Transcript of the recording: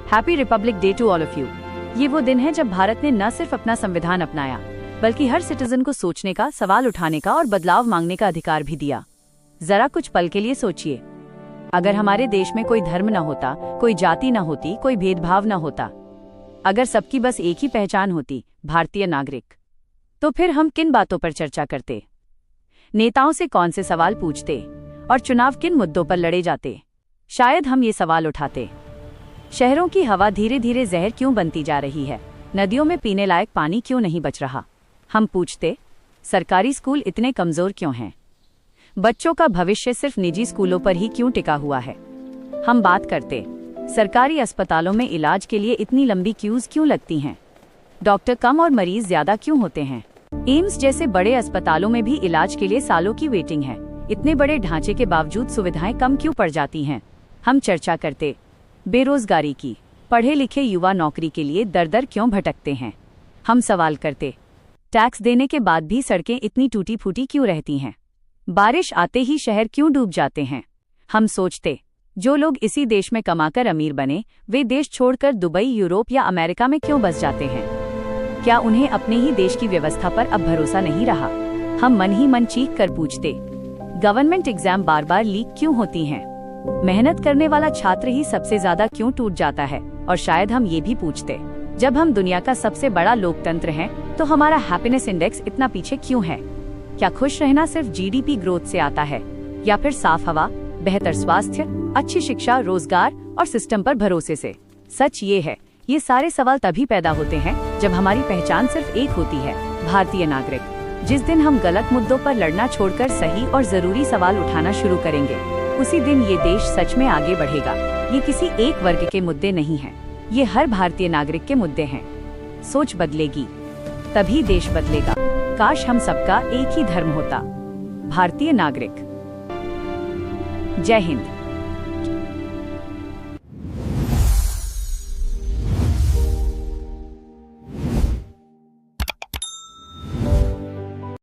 Happy republic day to all of you. ये वो दिन है जब भारत ने न सिर्फ अपना संविधान अपनाया, बल्कि हर सिटीजन को सोचने का, सवाल उठाने का और बदलाव मांगने का अधिकार भी दिया। जरा कुछ पल के लिए सोचिए, अगर हमारे देश में कोई धर्म न होता, कोई जाति न होती, कोई भेदभाव न होता, अगर सबकी बस एक ही पहचान होती, भारतीय नागरिक, तो फिर हम किन बातों पर चर्चा करते, नेताओं से कौन से सवाल पूछते और चुनाव किन मुद्दों पर लड़े जाते? शायद हम ये सवाल उठाते, शहरों की हवा धीरे धीरे जहर क्यों बनती जा रही है, नदियों में पीने लायक पानी क्यों नहीं बच रहा। हम पूछते, सरकारी स्कूल इतने कमजोर क्यों हैं, बच्चों का भविष्य सिर्फ निजी स्कूलों पर ही क्यों टिका हुआ है। हम बात करते, सरकारी अस्पतालों में इलाज के लिए इतनी लंबी क्यूज क्यों लगती हैं, डॉक्टर कम और मरीज ज्यादा क्यों होते हैं। एम्स जैसे बड़े अस्पतालों में भी इलाज के लिए सालों की वेटिंग है, इतने बड़े ढांचे के बावजूद सुविधाएं कम क्यों पड़ जाती हैं। हम चर्चा करते, बेरोजगारी की, पढ़े लिखे युवा नौकरी के लिए दर दर क्यों भटकते हैं। हम सवाल करते, टैक्स देने के बाद भी सड़कें इतनी टूटी फूटी क्यों रहती हैं, बारिश आते ही शहर क्यों डूब जाते हैं। हम सोचते, जो लोग इसी देश में कमाकर अमीर बने, वे देश छोड़कर दुबई, यूरोप या अमेरिका में क्यों बस जाते हैं। क्या उन्हें अपने ही देश की व्यवस्था पर अब भरोसा नहीं रहा। हम मन ही मन चीख कर पूछते, गवर्नमेंट एग्जाम बार बार लीक क्यों होती हैं, मेहनत करने वाला छात्र ही सबसे ज्यादा क्यों टूट जाता है। और शायद हम ये भी पूछते, जब हम दुनिया का सबसे बड़ा लोकतंत्र हैं, तो हमारा हैप्पीनेस इंडेक्स इतना पीछे क्यों है। क्या खुश रहना सिर्फ जीडीपी ग्रोथ से आता है, या फिर साफ हवा, बेहतर स्वास्थ्य, अच्छी शिक्षा, रोजगार और सिस्टम पर भरोसे से। सच ये है, ये सारे सवाल तभी पैदा होते हैं जब हमारी पहचान सिर्फ एक होती है, भारतीय नागरिक। जिस दिन हम गलत मुद्दों पर लड़ना छोड़कर सही और जरूरी सवाल उठाना शुरू करेंगे, उसी दिन ये देश सच में आगे बढ़ेगा। ये किसी एक वर्ग के मुद्दे नहीं हैं, ये हर भारतीय नागरिक के मुद्दे हैं। सोच बदलेगी तभी देश बदलेगा। काश हम सबका एक ही धर्म होता, भारतीय नागरिक। जय हिंद।